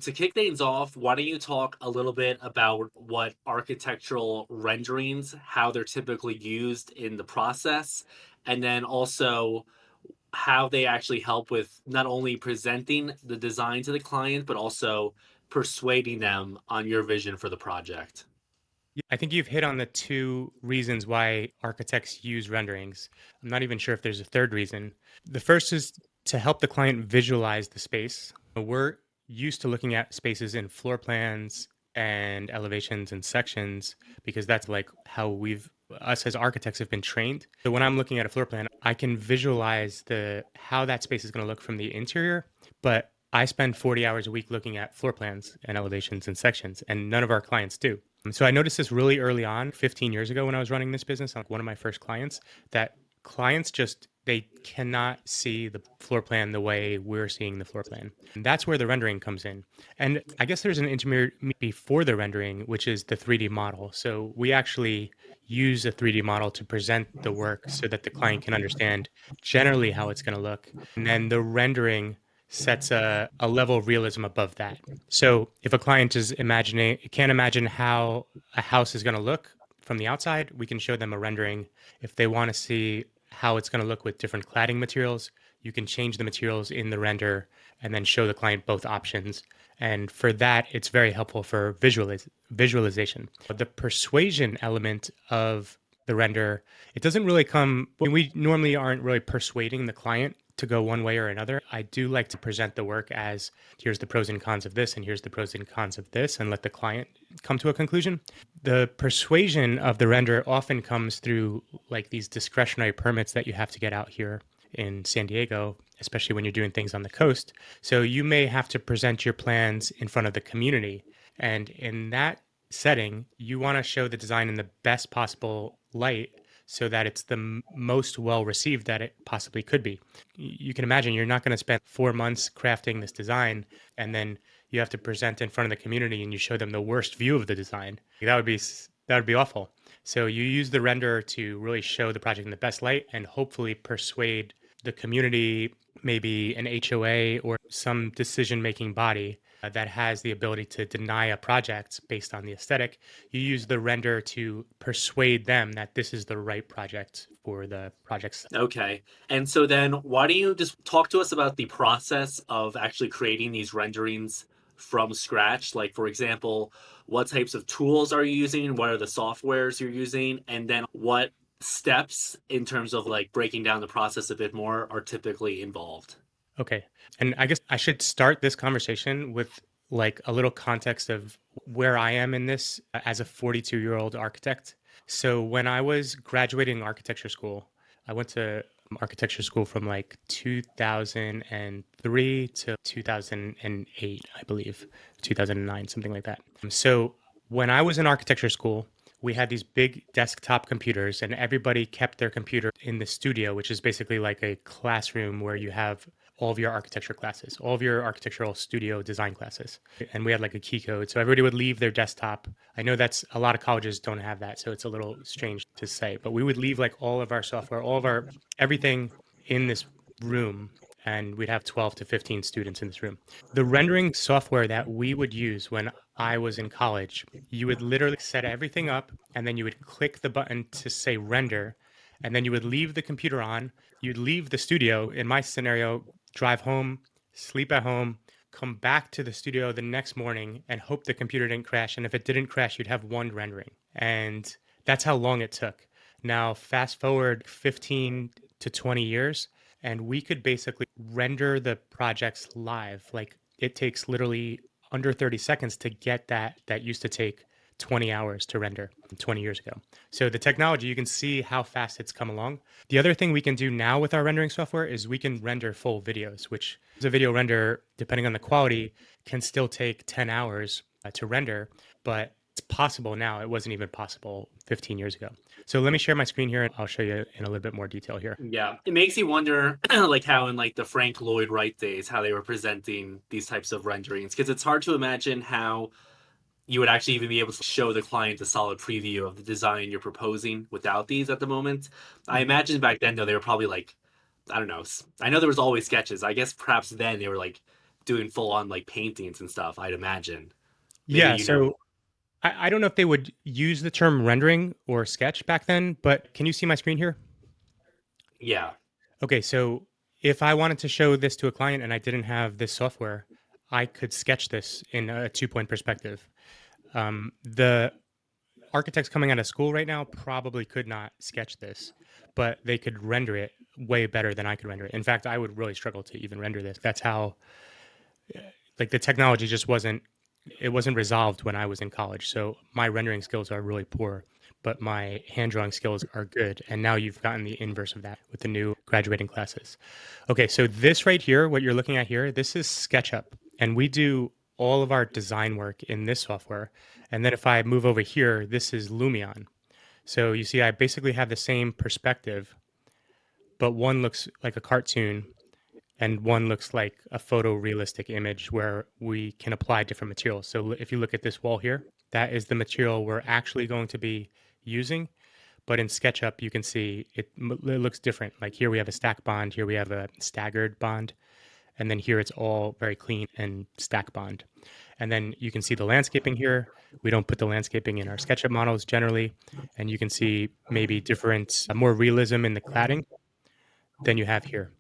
To kick things off, why don't you talk a little bit about what architectural renderings, how they're typically used in the process, and then also how they actually help with not only presenting the design to the client, but also persuading them on your vision for the project. I think you've hit on the two reasons why architects use renderings. I'm not even sure if there's a third reason. The first is to help the client visualize the space. We're used to looking at spaces in floor plans and elevations and sections because that's like how us as architects have been trained. So when I'm looking at a floor plan, I can visualize the how that space is going to look from the interior, but I spend 40 hours a week looking at floor plans and elevations and sections, and none of our clients do. So I noticed this really early on, 15 years ago when I was running this business, like one of my first clients, that clients just they cannot see the floor plan the way we're seeing the floor plan. And that's where the rendering comes in. And I guess there's an intermediate before the rendering, which is the 3D model. So we actually use a 3D model to present the work so that the client can understand generally how it's going to look. And then the rendering sets a level of realism above that. So if a client is imagining, can't imagine how a house is going to look from the outside, we can show them a rendering. If they want to see how it's going to look with different cladding materials, you can change the materials in the render and then show the client both options. And for that, it's very helpful for visualization. The persuasion element of the render, it doesn't really come, we normally aren't really persuading the client to go one way or another. I do like to present the work as here's the pros and cons of this, and here's the pros and cons of this, and let the client come to a conclusion. The persuasion of the render often comes through like these discretionary permits that you have to get out here in San Diego, especially when you're doing things on the coast. So you may have to present your plans in front of the community. And in that setting, you want to show the design in the best possible light so that it's the most well received that it possibly could be. You can imagine you're not going to spend 4 months crafting this design and then you have to present in front of the community and you show them the worst view of the design. That would be awful. So you use the render to really show the project in the best light and hopefully persuade the community, maybe an HOA or some decision making body that has the ability to deny a project based on the aesthetic. You use the render to persuade them that this is the right project for the project's. Okay. And so then why don't you just talk to us about the process of actually creating these renderings from scratch? Like, for example, what types of tools are you using? What are the softwares you're using? And then what steps in terms of like breaking down the process a bit more are typically involved? Okay. And I guess I should start this conversation with like a little context of where I am in this as a 42-year-old architect. So when I was graduating architecture school, I went to architecture school from like 2003 to 2008, I believe, 2009, something like that. So when I was in architecture school, we had these big desktop computers and everybody kept their computer in the studio, which is basically like a classroom where you have all of your architecture classes, all of your architectural studio design classes. And we had like a key code. So everybody would leave their desktop. I know that's a lot of colleges don't have that. So it's a little strange to say, but we would leave like all of our software, all of our everything in this room. And we'd have 12 to 15 students in this room. The rendering software that we would use when I was in college, you would literally set everything up and then you would click the button to say render. And then you would leave the computer on. You'd leave the studio. In my scenario, drive home, sleep at home, come back to the studio the next morning and hope the computer didn't crash. And if it didn't crash, you'd have one rendering. And that's how long it took. Now, fast forward 15 to 20 years, and we could basically render the projects live. Like it takes literally under 30 seconds to get that used to take 20 hours to render 20 years ago. So the technology, you can see how fast it's come along. The other thing we can do now with our rendering software is we can render full videos, which is a video render, depending on the quality, can still take 10 hours to render, but it's possible now. It wasn't even possible 15 years ago. So let me share my screen here and I'll show you in a little bit more detail here. Yeah, it makes you wonder, like how in like the Frank Lloyd Wright days, how they were presenting these types of renderings, because it's hard to imagine how you would actually even be able to show the client a solid preview of the design you're proposing without these at the moment. I imagine back then though they were probably like, I don't know. I know there was always sketches. I guess perhaps then they were like doing full on like paintings and stuff, I'd imagine. Maybe Yeah, so I don't know if they would use the term rendering or sketch back then, but can you see my screen here? Yeah. Okay, so if I wanted to show this to a client and I didn't have this software, I could sketch this in a 2 point perspective. The architects coming out of school right now probably could not sketch this, but they could render it way better than I could render it. In fact, I would really struggle to even render this. That's how like the technology just wasn't it wasn't resolved when I was in college. So my rendering skills are really poor, but my hand drawing skills are good. And now you've gotten the inverse of that with the new graduating classes. Okay, so this right here, what you're looking at here, this is SketchUp. And we do all of our design work in this software. And then if I move over here, this is Lumion. So you see, I basically have the same perspective, but one looks like a cartoon and one looks like a photorealistic image where we can apply different materials. So if you look at this wall here, that is the material we're actually going to be using. But in SketchUp, you can see it looks different. Like here we have a stack bond, here we have a staggered bond, and then here it's all very clean and stack bond. And then you can see the landscaping here. We don't put the landscaping in our SketchUp models generally. And you can see maybe different, more realism in the cladding than you have here.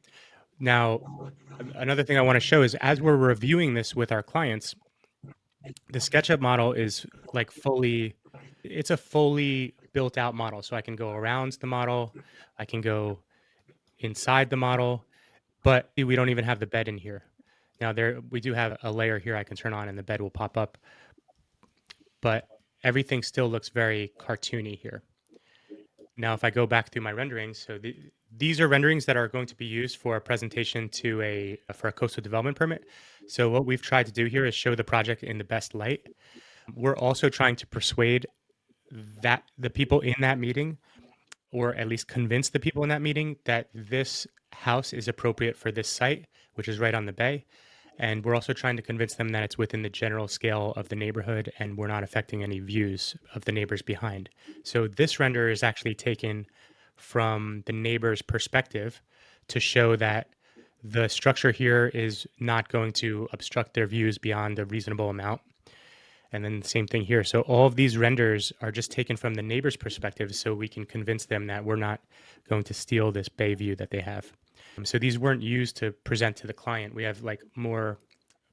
Now, another thing I want to show is as we're reviewing this with our clients, the SketchUp model is like it's a fully built out model. So I can go around the model, I can go inside the model, but we don't even have the bed in here. Now we do have a layer here I can turn on and the bed will pop up, but everything still looks very cartoony here. Now, if I go back through my renderings, so these are renderings that are going to be used for a presentation for a coastal development permit. So what we've tried to do here is show the project in the best light. We're also trying to persuade that the people in that meeting, or at least convince the people in that meeting that this house is appropriate for this site, which is right on the bay. And we're also trying to convince them that it's within the general scale of the neighborhood and we're not affecting any views of the neighbors behind. So this render is actually taken from the neighbor's perspective to show that the structure here is not going to obstruct their views beyond a reasonable amount. And then the same thing here. So all of these renders are just taken from the neighbor's perspective so we can convince them that we're not going to steal this bay view that they have. So these weren't used to present to the client. We have like more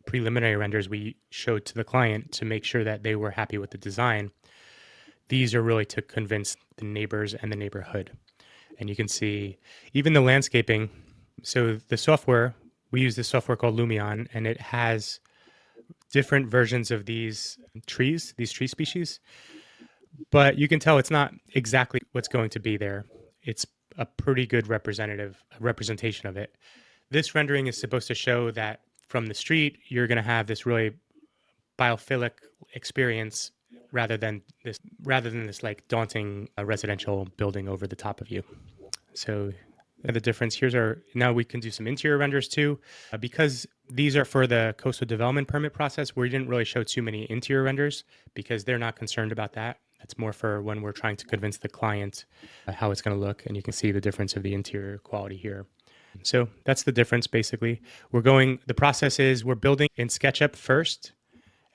preliminary renders we showed to the client to make sure that they were happy with the design. These are really to convince the neighbors and the neighborhood. And you can see even the landscaping. So the software, we use this software called Lumion, and it has different versions of these tree species. But you can tell it's not exactly what's going to be there. It's a pretty good representation of it. This rendering is supposed to show that from the street, you're going to have this really biophilic experience rather than this like daunting residential building over the top of you. So the difference now we can do some interior renders too. Because these are for the coastal development permit process, we didn't really show too many interior renders because they're not concerned about that. It's more for when we're trying to convince the client how it's going to look. And you can see the difference of the interior quality here. So that's the difference basically. The process is we're building in SketchUp first.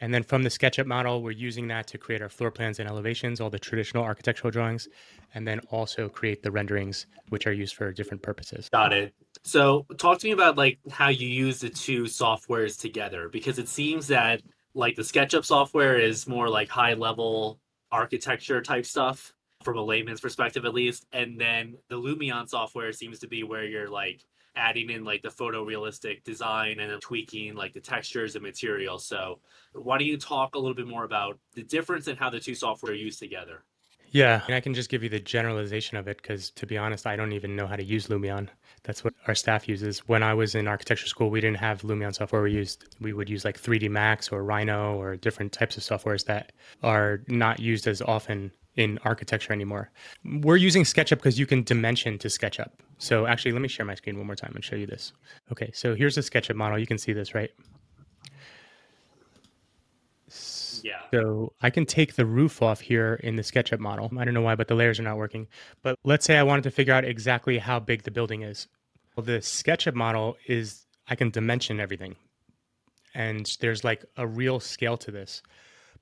And then from the SketchUp model, we're using that to create our floor plans and elevations, all the traditional architectural drawings, and then also create the renderings, which are used for different purposes. Got it. So talk to me about like how you use the two softwares together, because it seems that like the SketchUp software is more like high level architecture type stuff from a layman's perspective at least, and then the Lumion software seems to be where you're like adding in like the photorealistic design and then tweaking like the textures and materials. So why don't you talk a little bit more about the difference in how the two software are used together? Yeah, and I can just give you the generalization of it because, to be honest, I don't even know how to use Lumion. That's what our staff uses. When I was in architecture school, we didn't have Lumion software. We would use like 3D Max or Rhino or different types of softwares that are not used as often in architecture anymore. We're using SketchUp because you can dimension to SketchUp. So actually, let me share my screen one more time and show you this. Okay, so here's the SketchUp model. You can see this, right? Yeah. So I can take the roof off here in the SketchUp model. I don't know why, but the layers are not working. But let's say I wanted to figure out exactly how big the building is. Well, the SketchUp model I can dimension everything. and there's like a real scale to this.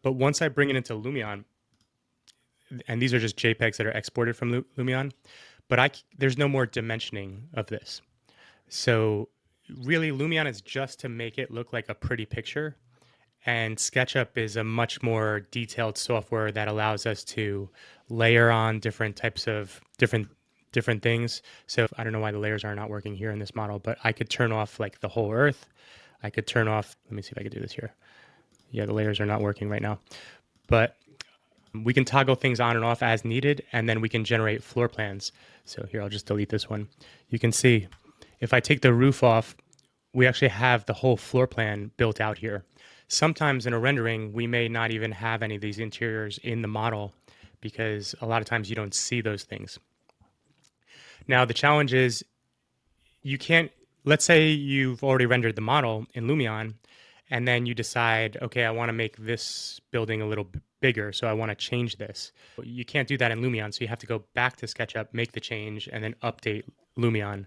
But once I bring it into Lumion, and these are just JPEGs that are exported from Lumion, but there's no more dimensioning of this. So really, Lumion is just to make it look like a pretty picture, and SketchUp is a much more detailed software that allows us to layer on different types of different things. So I don't know why the layers are not working here in this model, but I could turn off like the whole earth. I could turn off, let me see if I could do this here. Yeah, the layers are not working right now. But we can toggle things on and off as needed, and then we can generate floor plans. So here, I'll just delete this one. You can see if I take the roof off, we actually have the whole floor plan built out here. Sometimes in a rendering, we may not even have any of these interiors in the model because a lot of times you don't see those things. Now, the challenge is you can't, let's say you've already rendered the model in Lumion, and then you decide, okay, I want to make this building a little bigger, so I want to change this. You can't do that in Lumion, so you have to go back to SketchUp, make the change, and then update Lumion.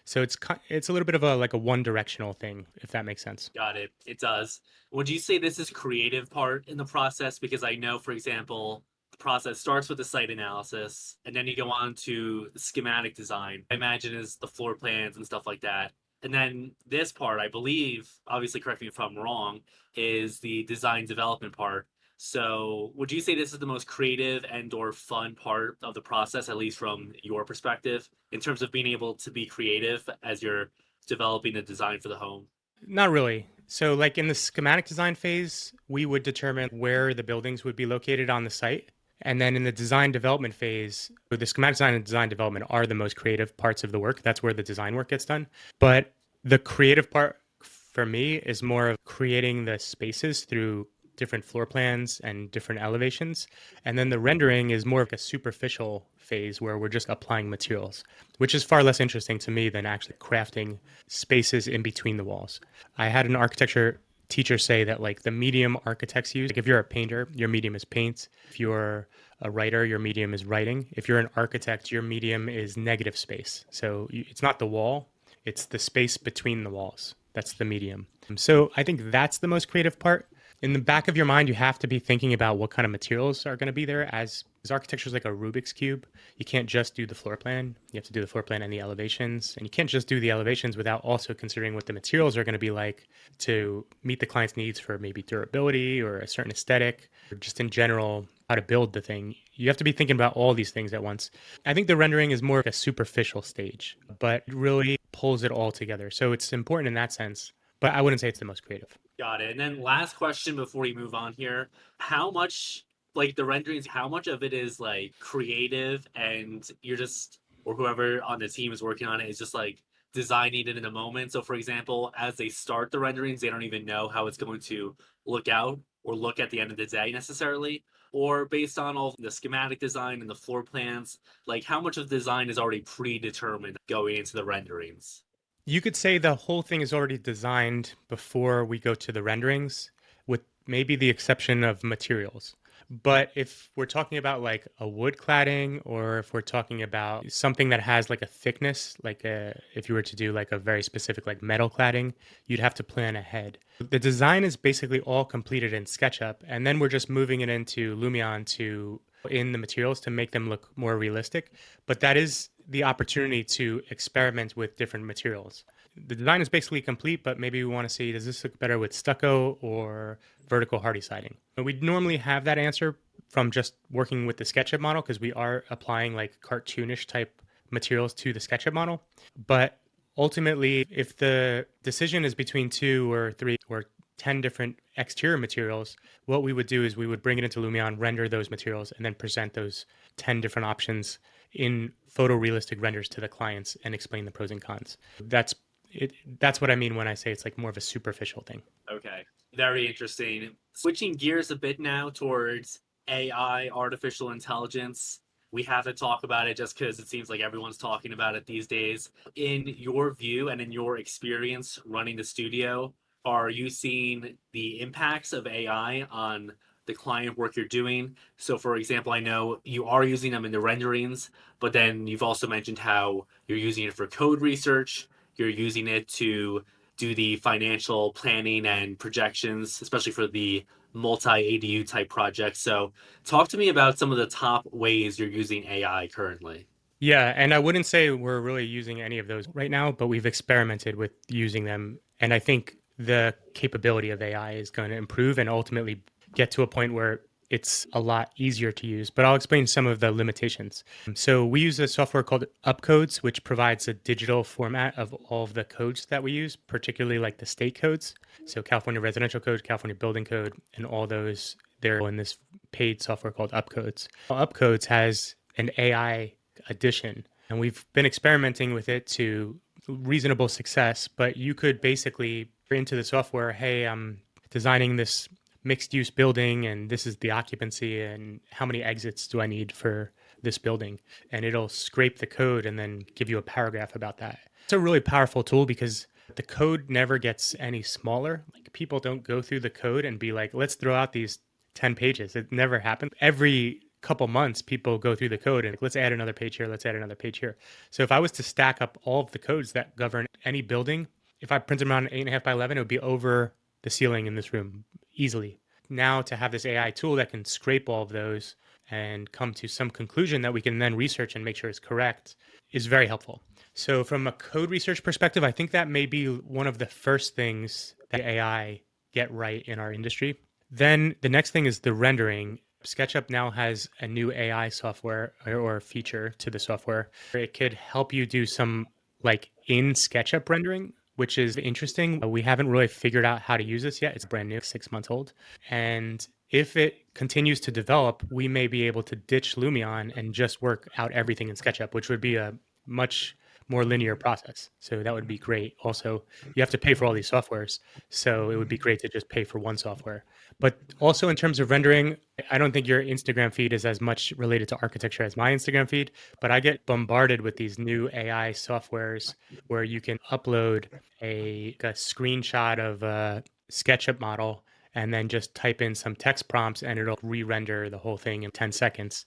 So it's a little bit of a like a one directional thing, if that makes sense. Got it. It does. Would you say this is creative part in the process? Because I know, for example, the process starts with the site analysis, and then you go on to the schematic design. I imagine is the floor plans and stuff like that. And then this part, I believe, obviously correct me if I'm wrong, is the design development part. So would you say this is the most creative and or fun part of the process, at least from your perspective, in terms of being able to be creative as you're developing the design for the home? Not really. So, like in the schematic design phase, we would determine where the buildings would be located on the site. And then in the design development phase, the schematic design and design development are the most creative parts of the work. That's where the design work gets done. But the creative part for me is more of creating the spaces through different floor plans and different elevations. And then the rendering is more of a superficial phase where we're just applying materials, which is far less interesting to me than actually crafting spaces in between the walls. I had an architecture teacher say that like the medium architects use, like if you're a painter, your medium is paint. If you're a writer, your medium is writing. If you're an architect, your medium is negative space. So it's not the wall, it's the space between the walls. That's the medium. So I think that's the most creative part. In the back of your mind, you have to be thinking about what kind of materials are going to be there. As architecture is like a Rubik's cube, you can't just do the floor plan. You have to do the floor plan and the elevations, and you can't just do the elevations without also considering what the materials are going to be like to meet the client's needs for maybe durability or a certain aesthetic, or just in general how to build the thing. You have to be thinking about all these things at once. I think the rendering is more of a superficial stage, but it really pulls it all together. So it's important in that sense, but I wouldn't say it's the most creative. Got it. And then last question before we move on here. How much like the renderings, how much of it is like creative and you're just or whoever on the team is working on it is just like designing it in a moment. So for example, as they start the renderings, they don't even know how it's going to look out or look at the end of the day necessarily. Or based on all the schematic design and the floor plans, like how much of the design is already predetermined going into the renderings? You could say the whole thing is already designed before we go to the renderings, with maybe the exception of materials. But if we're talking about like a wood cladding, or if we're talking about something that has like a thickness, if you were to do like a very specific like metal cladding, you'd have to plan ahead. The design is basically all completed in SketchUp, and then we're just moving it into Lumion to in the materials to make them look more realistic. But that is the opportunity to experiment with different materials. The design is basically complete, but maybe we want to see, does this look better with stucco or vertical hardy siding? And we normally have that answer from just working with the SketchUp model because we are applying like cartoonish type materials to the SketchUp model. But ultimately, if the decision is between two or three or 10 different exterior materials, what we would do is we would bring it into Lumion, render those materials, and then present those 10 different options in photorealistic renders to the clients and explain the pros and cons. That's it. That's what I mean when I say it's like more of a superficial thing. Okay. Very interesting. Switching gears a bit now towards AI, artificial intelligence. We have to talk about it just because it seems like everyone's talking about it these days. In your view and in your experience running the studio, are you seeing the impacts of AI on the client work you're doing? So, for example, I know you are using them in the renderings, but then you've also mentioned how you're using it for code research, you're using it to do the financial planning and projections, especially for the multi ADU type projects. So, talk to me about some of the top ways you're using AI currently. Yeah, and I wouldn't say we're really using any of those right now, but we've experimented with using them. And I think the capability of AI is going to improve and ultimately get to a point where it's a lot easier to use. But I'll explain some of the limitations. So we use a software called Upcodes, which provides a digital format of all of the codes that we use, particularly like the state codes. So California Residential Code, California Building Code, and all those, they're in this paid software called Upcodes. Upcodes has an AI addition. And we've been experimenting with it to reasonable success, but you could basically into the software, hey, I'm designing this mixed use building and this is the occupancy and how many exits do I need for this building? And it'll scrape the code and then give you a paragraph about that. It's a really powerful tool because the code never gets any smaller. Like people don't go through the code and be like, let's throw out these 10 pages. It never happened. Every couple months, people go through the code and like, let's add another page here, let's add another page here. So if I was to stack up all of the codes that govern any building, if I printed them on 8.5 by 11, it would be over the ceiling in this room easily. Now to have this AI tool that can scrape all of those and come to some conclusion that we can then research and make sure is correct is very helpful. So from a code research perspective, I think that may be one of the first things that AI get right in our industry. Then the next thing is the rendering. SketchUp now has a new AI software or feature to the software. It could help you do some like in SketchUp rendering, which is interesting. We haven't really figured out how to use this yet. It's brand new, 6 months old. And if it continues to develop, we may be able to ditch Lumion and just work out everything in SketchUp, which would be a much more linear process. So that would be great. Also, you have to pay for all these softwares. So it would be great to just pay for one software. But also in terms of rendering, I don't think your Instagram feed is as much related to architecture as my Instagram feed, but I get bombarded with these new AI softwares where you can upload a screenshot of a SketchUp model and then just type in some text prompts and it'll re-render the whole thing in 10 seconds.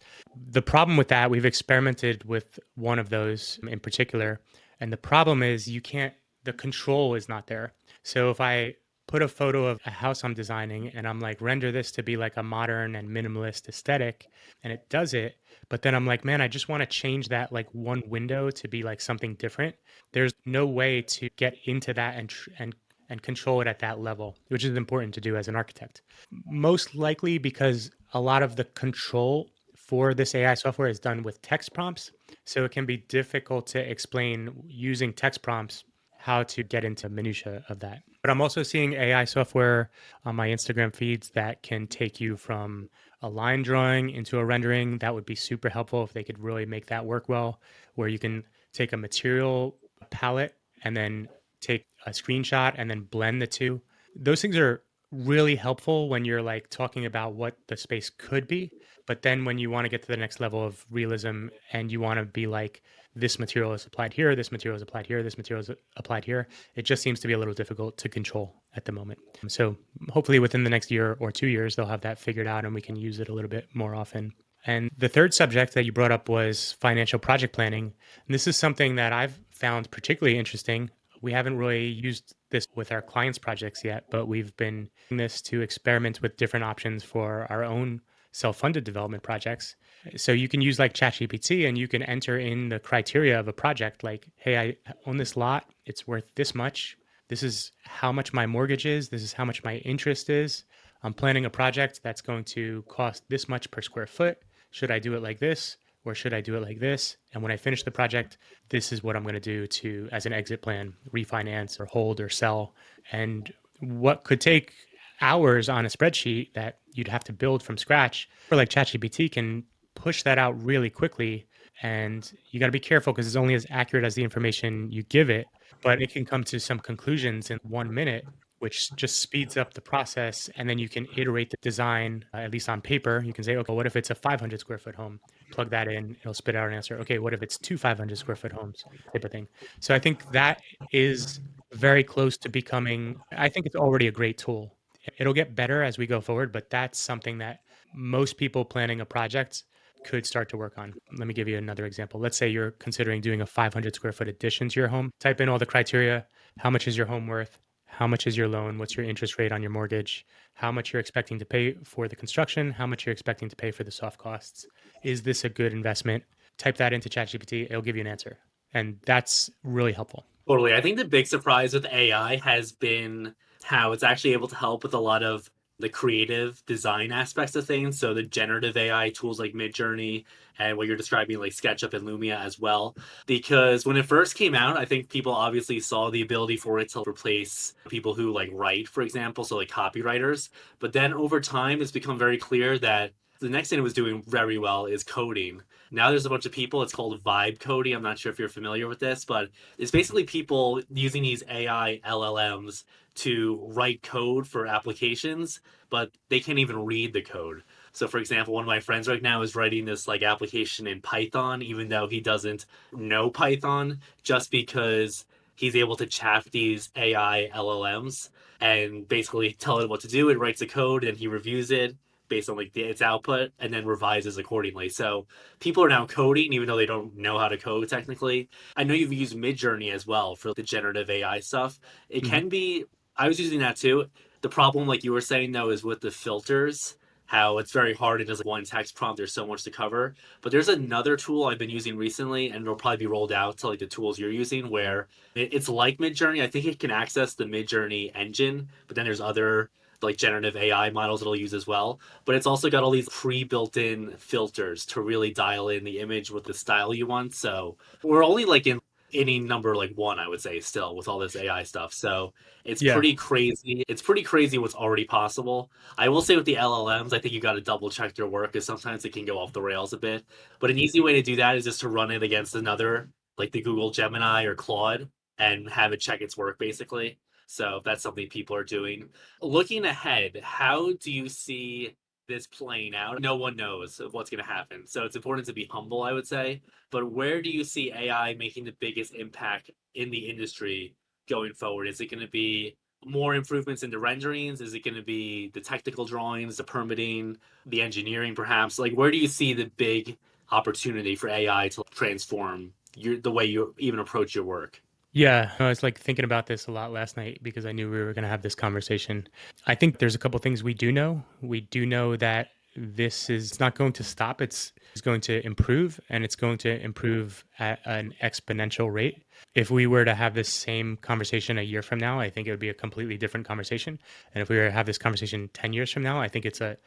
The problem with that, we've experimented with one of those in particular, and the problem is the control is not there. So if I put a photo of a house I'm designing and I'm like, render this to be like a modern and minimalist aesthetic, and it does it, but then I'm like, man, I just want to change that like one window to be like something different. There's no way to get into that and control it at that level, which is important to do as an architect. Most likely because a lot of the control for this AI software is done with text prompts. So it can be difficult to explain using text prompts how to get into minutia of that. But I'm also seeing AI software on my Instagram feeds that can take you from a line drawing into a rendering. That would be super helpful if they could really make that work well, where you can take a material palette and then take a screenshot and then blend the two. Those things are really helpful when you're like talking about what the space could be. But then when you want to get to the next level of realism and you want to be like, this material is applied here, this material is applied here, this material is applied here, it just seems to be a little difficult to control at the moment. So hopefully within the next year or 2 years, they'll have that figured out and we can use it a little bit more often. And the third subject that you brought up was financial project planning. And this is something that I've found particularly interesting. We haven't really used this with our clients' projects yet, but we've been doing this to experiment with different options for our own self-funded development projects. So you can use like ChatGPT and you can enter in the criteria of a project like, hey, I own this lot, it's worth this much. This is how much my mortgage is. This is how much my interest is. I'm planning a project that's going to cost this much per square foot. Should I do it like this? Or should I do it like this? And when I finish the project, this is what I'm going to do to, as an exit plan, refinance or hold or sell. And what could take hours on a spreadsheet that you'd have to build from scratch, or like ChatGPT can push that out really quickly. And you got to be careful because it's only as accurate as the information you give it, but it can come to some conclusions in 1 minute, which just speeds up the process. And then you can iterate the design, at least on paper. You can say, okay, what if it's a 500 square foot home? Plug that in, it'll spit out an answer. Okay, what if it's two 500 square foot homes, type of thing. So I think that is very close to becoming, I think it's already a great tool. It'll get better as we go forward, but that's something that most people planning a project could start to work on. Let me give you another example. Let's say you're considering doing a 500 square foot addition to your home. Type in all the criteria. How much is your home worth? How much is your loan? What's your interest rate on your mortgage? How much you're expecting to pay for the construction? How much you're expecting to pay for the soft costs? Is this a good investment? Type that into ChatGPT, it'll give you an answer. And that's really helpful. Totally. I think the big surprise with AI has been how it's actually able to help with a lot of the creative design aspects of things. So the generative AI tools like Midjourney and what you're describing like SketchUp and Lumia as well. Because when it first came out, I think people obviously saw the ability for it to replace people who like write, for example, so like copywriters. But then over time, it's become very clear that the next thing it was doing very well is coding. Now there's a bunch of people, it's called vibe coding. I'm not sure if you're familiar with this, but it's basically people using these AI LLMs to write code for applications, but they can't even read the code. So, for example, one of my friends right now is writing this like application in Python, even though he doesn't know Python, just because he's able to chat these AI LLMs and basically tell it what to do. It writes a code and he reviews it based on like its output and then revises accordingly. So people are now coding even though they don't know how to code technically. I know you've used Midjourney as well for the generative AI stuff. It Mhm. can be, I was using that too. The problem, like you were saying though, is with the filters, how it's very hard. It does like one text prompt, there's so much to cover. But there's another tool I've been using recently, and it'll probably be rolled out to like the tools you're using, where it's like Midjourney. I think it can access the Midjourney engine, but then there's other like generative AI models it'll use as well. But it's also got all these pre-built in filters to really dial in the image with the style you want. So we're only like in inning number like one, I would say, still with all this AI stuff. So it's Yeah. pretty crazy. It's pretty crazy what's already possible. I will say with the LLMs, I think you got to double check their work because sometimes it can go off the rails a bit. But an easy way to do that is just to run it against another, like the Google Gemini or Claude, and have it check its work basically. So that's something people are doing. Looking ahead, how do you see this playing out? No one knows what's going to happen. So it's important to be humble, I would say. But where do you see AI making the biggest impact in the industry going forward? Is it going to be more improvements in the renderings? Is it going to be the technical drawings, the permitting, the engineering, perhaps? Like, where do you see the big opportunity for AI to transform the way you even approach your work? Yeah, I was like thinking about this a lot last night because I knew we were going to have this conversation. I think there's a couple things we do know. We do know that this is not going to stop. It's going to improve, and it's going to improve at an exponential rate. If we were to have this same conversation a year from now, I think it would be a completely different conversation. And if we were to have this conversation 10 years from now, I think the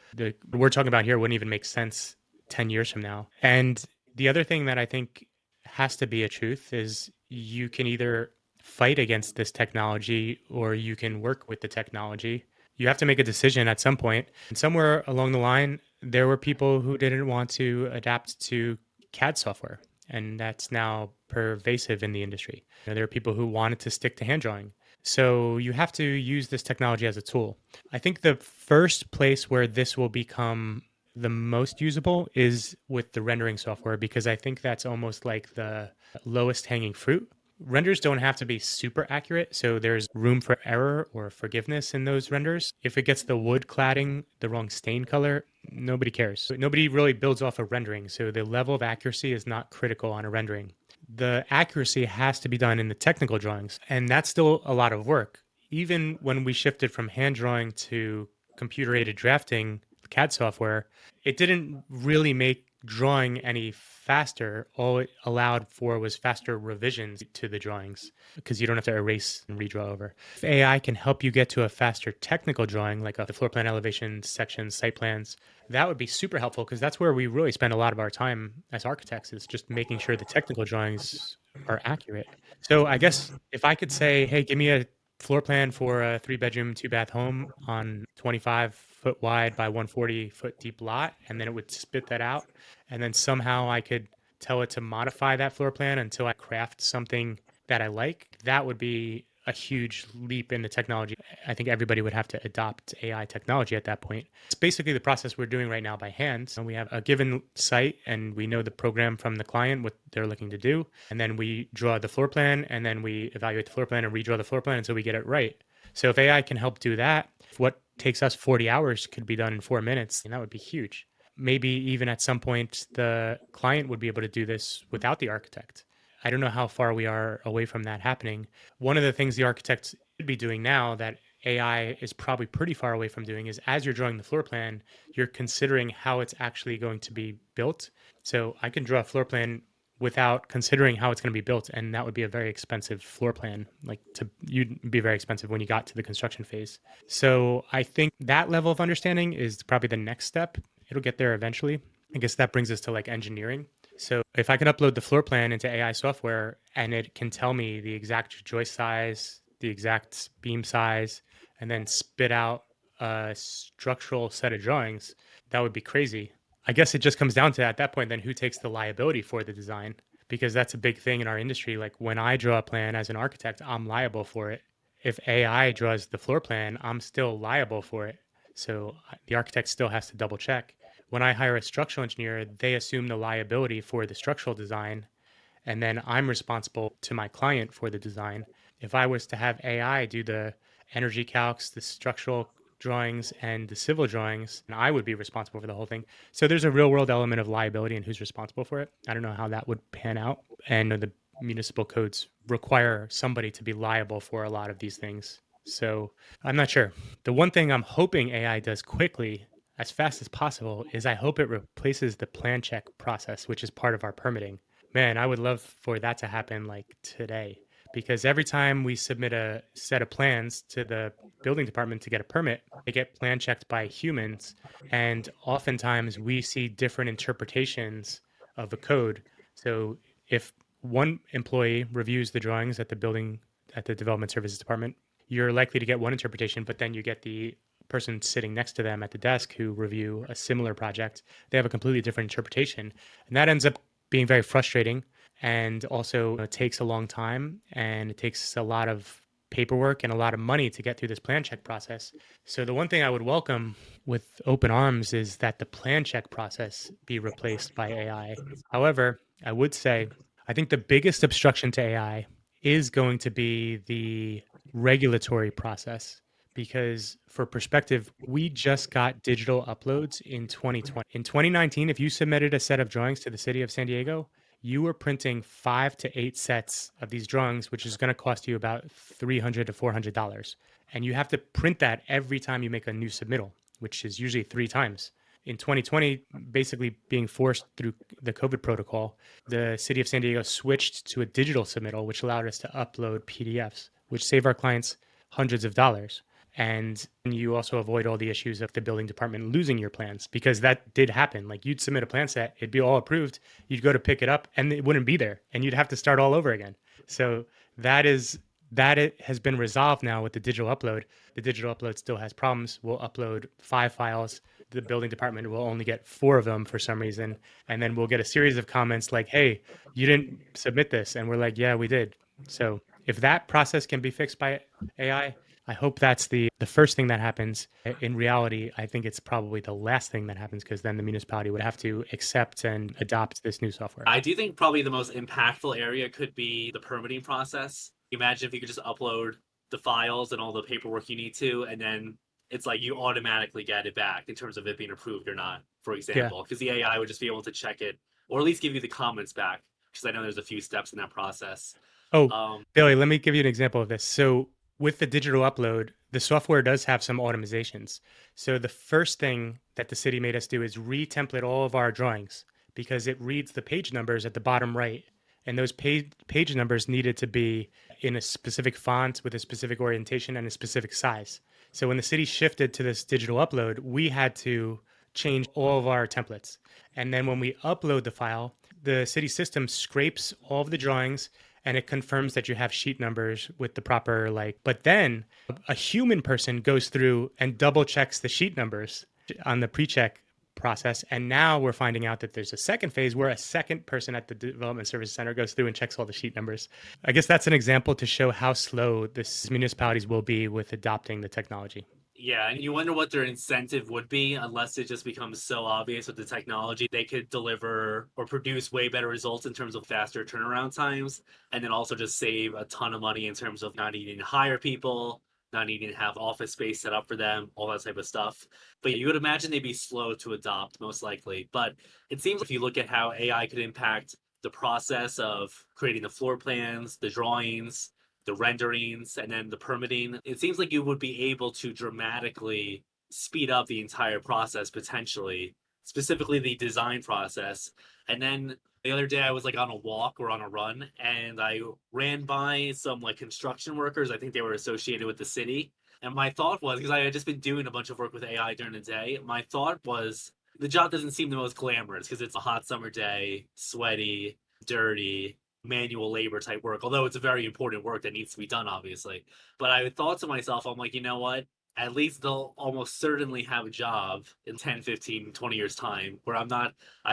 what we're talking about here wouldn't even make sense 10 years from now. And the other thing that I think has to be a truth is you can either fight against this technology or you can work with the technology. You have to make a decision at some point. And somewhere along the line, there were people who didn't want to adapt to CAD software. And that's now pervasive in the industry. There are people who wanted to stick to hand drawing. So you have to use this technology as a tool. I think the first place where this will become the most usable is with the rendering software because I think that's almost like the lowest hanging fruit. Renders don't have to be super accurate, so there's room for error or forgiveness in those renders. If it gets the wood cladding the wrong stain color, nobody cares. Nobody really builds off a rendering, so the level of accuracy is not critical on a rendering. The accuracy has to be done in the technical drawings, and that's still a lot of work. Even when we shifted from hand drawing to computer aided drafting, CAD software, it didn't really make drawing any faster. All it allowed for was faster revisions to the drawings because you don't have to erase and redraw over. If AI can help you get to a faster technical drawing, like the floor plan elevation sections, site plans, that would be super helpful because that's where we really spend a lot of our time as architects is just making sure the technical drawings are accurate. So I guess if I could say, hey, give me a floor plan for a 3 bedroom, 2 bath home on 25-foot wide by 140-foot deep lot, and then it would spit that out. And then somehow I could tell it to modify that floor plan until I craft something that I like. That would be a huge leap in the technology. I think everybody would have to adopt AI technology at that point. It's basically the process we're doing right now by hand. So we have a given site and we know the program from the client, what they're looking to do. And then we draw the floor plan and then we evaluate the floor plan and redraw the floor plan until we get it right. So if AI can help do that, what takes us 40 hours could be done in 4 minutes, and that would be huge. Maybe even at some point, the client would be able to do this without the architect. I don't know how far we are away from that happening. One of the things the architects should be doing now that AI is probably pretty far away from doing is as you're drawing the floor plan, you're considering how it's actually going to be built. So I can draw a floor plan without considering how it's going to be built, and that would be a very expensive floor plan. Like to you'd be very expensive when you got to the construction phase. So I think that level of understanding is probably the next step. It'll get there eventually. I guess that brings us to like engineering. So if I can upload the floor plan into AI software and it can tell me the exact joist size, the exact beam size, and then spit out a structural set of drawings, that would be crazy. I guess it just comes down to at that point, then who takes the liability for the design? Because that's a big thing in our industry. Like when I draw a plan as an architect, I'm liable for it. If AI draws the floor plan, I'm still liable for it. So the architect still has to double check. When I hire a structural engineer, they assume the liability for the structural design, and then I'm responsible to my client for the design. If I was to have AI do the energy calcs, the structural drawings, and the civil drawings, and I would be responsible for the whole thing. So there's a real world element of liability and who's responsible for it. I don't know how that would pan out. And the municipal codes require somebody to be liable for a lot of these things. So I'm not sure. The one thing I'm hoping AI does quickly, as fast as possible, is I hope it replaces the plan check process, which is part of our permitting. Man, I would love for that to happen like today because every time we submit a set of plans to the building department to get a permit, they get plan checked by humans. And oftentimes we see different interpretations of a code. So if one employee reviews the drawings at the development services department, you're likely to get one interpretation, but then you get the person sitting next to them at the desk who review a similar project. They have a completely different interpretation. And that ends up being very frustrating and also it takes a long time and it takes a lot of paperwork and a lot of money to get through this plan check process. So the one thing I would welcome with open arms is that the plan check process be replaced by AI. However, I would say I think the biggest obstruction to AI is going to be the regulatory process because for perspective, we just got digital uploads in 2020. In 2019, if you submitted a set of drawings to the city of San Diego, you were printing 5 to 8 sets of these drawings, which is going to cost you about $300 to $400. And you have to print that every time you make a new submittal, which is usually 3 times. In 2020, basically being forced through the COVID protocol, the city of San Diego switched to a digital submittal, which allowed us to upload PDFs, which save our clients hundreds of dollars. And you also avoid all the issues of the building department losing your plans because that did happen. Like you'd submit a plan set, it'd be all approved. You'd go to pick it up and it wouldn't be there and you'd have to start all over again. So it has been resolved now with the digital upload. The digital upload still has problems. We'll upload 5 files. The building department will only get 4 of them for some reason. And then we'll get a series of comments like, hey, you didn't submit this. And we're like, yeah, we did. So if that process can be fixed by I hope that's the first thing that happens. In reality, I think it's probably the last thing that happens because then the municipality would have to accept and adopt this new software. I do think probably the most impactful area could be the permitting process. Imagine if you could just upload the files and all the paperwork you need to, and then it's like you automatically get it back in terms of it being approved or not, for Yeah. example, because the AI would just be able to check it or at least give you the comments back. Because I know there's a few steps in that process. Oh, Um, Billy, let me give you an example of this. So with the digital upload, the software does have some automatizations. So the first thing that the city made us do is re-template all of our drawings because it reads the page numbers at the bottom right. And those page numbers needed to be in a specific font with a specific orientation and a specific size. So when the city shifted to this digital upload, we had to change all of our templates. And then when we upload the file, the city system scrapes all of the drawings and it confirms that you have sheet numbers with the proper but then a human person goes through and double checks the sheet numbers on the pre-check process, and now we're finding out that there's a second phase where a second person at the development service center goes through and checks all the sheet numbers. I guess that's an example to show how slow this municipalities will be with adopting the technology. Yeah, and you wonder what their incentive would be unless it just becomes so obvious with the technology. They could deliver or produce way better results in terms of faster turnaround times, and then also just save a ton of money in terms of not needing to hire people, not needing to have office space set up for them, all that type of stuff. But you would imagine they'd be slow to adopt, most likely. But it seems if you look at how AI could impact the process of creating the floor plans, the drawings, the renderings, and then the permitting. It seems like you would be able to dramatically speed up the entire process potentially, specifically the design process. And then the other day I was like on a walk or on a run and I ran by some like construction workers. I think they were associated with the city. And my thought was, because I had just been doing a bunch of work with AI during the day, my thought was the job doesn't seem the most glamorous because it's a hot summer day, sweaty, dirty, manual labor type work, although it's a very important work that needs to be done, obviously. But I thought to myself, I'm like, you know what? At least they'll almost certainly have a job in 10, 15, 20 years' time where I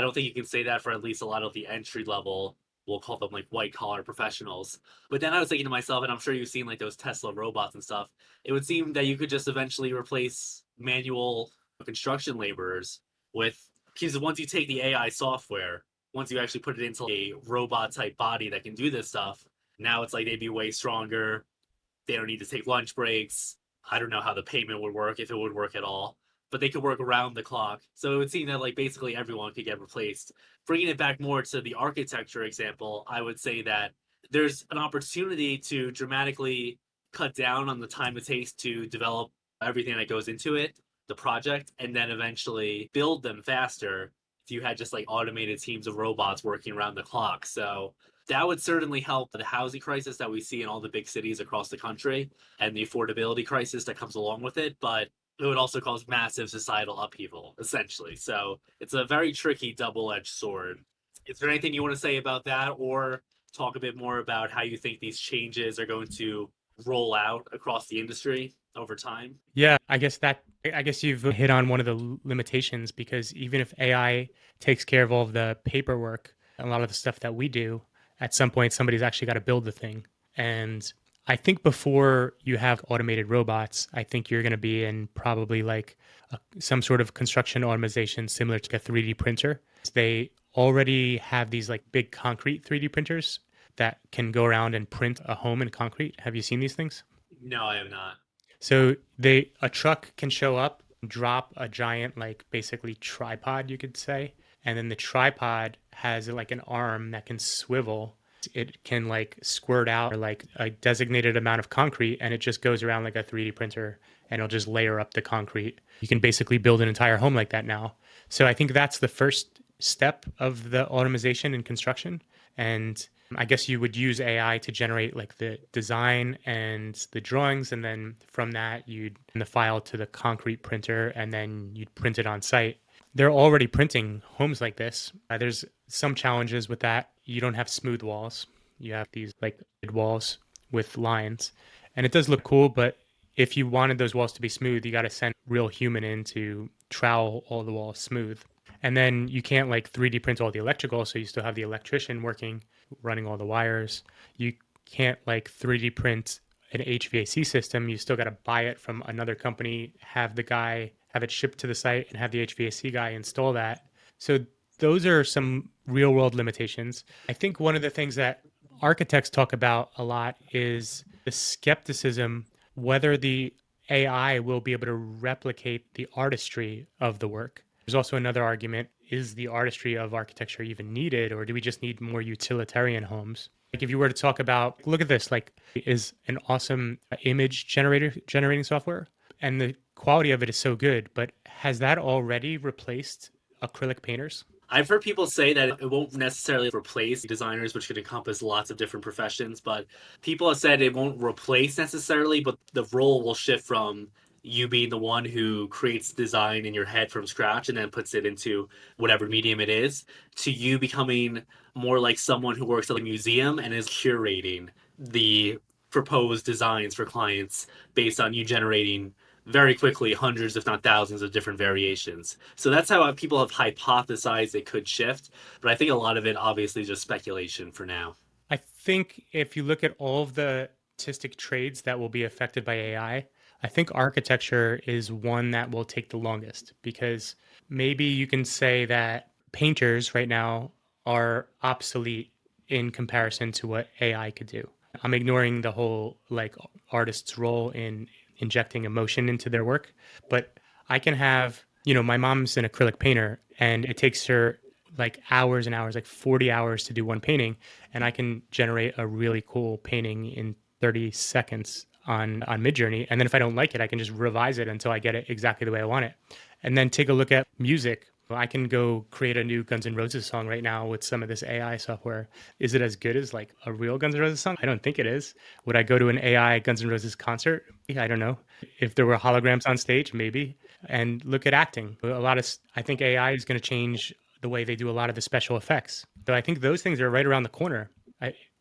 don't think you can say that for at least a lot of the entry level, we'll call them like white collar professionals. But then I was thinking to myself, and I'm sure you've seen like those Tesla robots and stuff, it would seem that you could just eventually replace manual construction laborers with, because once you take the AI software, once you actually put it into a robot type body that can do this stuff, now it's like they'd be way stronger. They don't need to take lunch breaks. I don't know how the payment would work, if it would work at all, but they could work around the clock. So it would seem that like basically everyone could get replaced. Bringing it back more to the architecture example, I would say that there's an opportunity to dramatically cut down on the time it takes to develop everything that goes into it, the project, and then eventually build them faster if you had just like automated teams of robots working around the clock. So that would certainly help the housing crisis that we see in all the big cities across the country and the affordability crisis that comes along with it. But it would also cause massive societal upheaval, essentially. So it's a very tricky double edged sword. Is there anything you want to say about that, or talk a bit more about how you think these changes are going to roll out across the industry over time? Yeah, I guess you've hit on one of the limitations because even if AI takes care of all of the paperwork, a lot of the stuff that we do, at some point somebody's actually got to build the thing. And I think before you have automated robots, I think you're going to be in probably like some sort of construction automation similar to a 3D printer. They already have these like big concrete 3D printers that can go around and print a home in concrete. Have you seen these things? No, I am not. So a truck can show up, drop a giant like basically tripod you could say, and then the tripod has like an arm that can swivel. It can like squirt out like a designated amount of concrete and it just goes around like a 3D printer and it'll just layer up the concrete. You can basically build an entire home like that now. So I think that's the first step of the automation in construction. And I guess you would use AI to generate like the design and the drawings, and then from that you'd send the file to the concrete printer, and then you'd print it on site. They're already printing homes like this. There's some challenges with that. You don't have smooth walls. You have these like walls with lines, and it does look cool. But if you wanted those walls to be smooth, you got to send real human in to trowel all the walls smooth. And then you can't like 3D print all the electrical, so you still have the electrician working, running all the wires. You can't like 3D print an HVAC system. You still got to buy it from another company, have the guy have it shipped to the site, and have the HVAC guy install that. So those are some real world limitations. I think one of the things that architects talk about a lot is the skepticism whether the AI will be able to replicate the artistry of the work. There's also another argument, is the artistry of architecture even needed, or do we just need more utilitarian homes? Like if you were to talk about, look at this, like is an awesome image generating software, and the quality of it is so good, but has that already replaced acrylic painters? I've heard people say that it won't necessarily replace designers, which could encompass lots of different professions, but people have said it won't replace necessarily, but the role will shift from you being the one who creates design in your head from scratch and then puts it into whatever medium it is, to you becoming more like someone who works at a museum and is curating the proposed designs for clients based on you generating very quickly hundreds, if not thousands, of different variations. So that's how people have hypothesized it could shift. But I think a lot of it obviously is just speculation for now. I think if you look at all of the artistic trades that will be affected by AI, I think architecture is one that will take the longest because maybe you can say that painters right now are obsolete in comparison to what AI could do. I'm ignoring the whole like artist's role in injecting emotion into their work, but I can have, my mom's an acrylic painter and it takes her like hours and hours, like 40 hours to do one painting, and I can generate a really cool painting in 30 seconds on Midjourney. And then if I don't like it, I can just revise it until I get it exactly the way I want it. And then take a look at music. Well, I can go create a new Guns N' Roses song right now with some of this AI software. Is it as good as like a real Guns N' Roses song? I don't think it is. Would I go to an AI Guns N' Roses concert? I don't know. If there were holograms on stage, maybe. And look at acting. I think AI is going to change the way they do a lot of the special effects. So I think those things are right around the corner.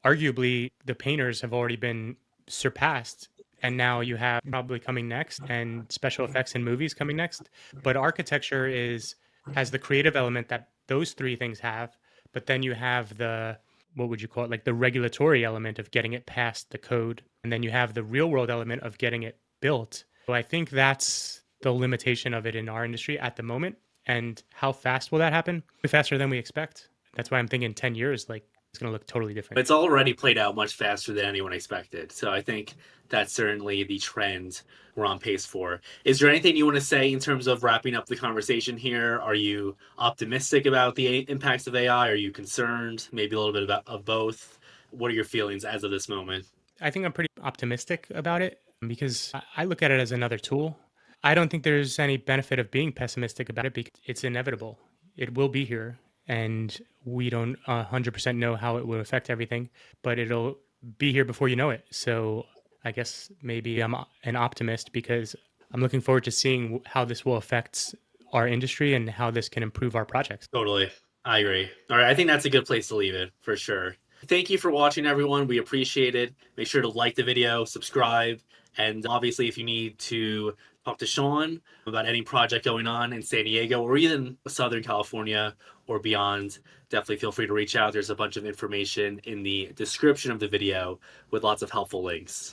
Arguably, the painters have already been surpassed, and now you have probably coming next, and special effects in movies coming next. But architecture is has the creative element that those three things have, but then you have the, what would you call it, like the regulatory element of getting it past the code, and then you have the real world element of getting it built. So I think that's the limitation of it in our industry at the moment. And how fast will that happen? Faster than we expect. That's why I'm thinking 10 years, like it's going to look totally different. It's already played out much faster than anyone expected. So I think that's certainly the trend we're on pace for. Is there anything you want to say in terms of wrapping up the conversation here? Are you optimistic about the impacts of AI? Are you concerned? Maybe a little bit of both. What are your feelings as of this moment? I think I'm pretty optimistic about it because I look at it as another tool. I don't think there's any benefit of being pessimistic about it because it's inevitable. It will be here, and we don't 100% know how it will affect everything, but it'll be here before you know it. So I guess maybe I'm an optimist because I'm looking forward to seeing how this will affect our industry and how this can improve our projects. Totally. I agree. All right. I think that's a good place to leave it for sure. Thank you for watching, everyone. We appreciate it. Make sure to like the video, subscribe, and obviously, if you need to talk to Sean about any project going on in San Diego or even Southern California or beyond, definitely feel free to reach out. There's a bunch of information in the description of the video with lots of helpful links.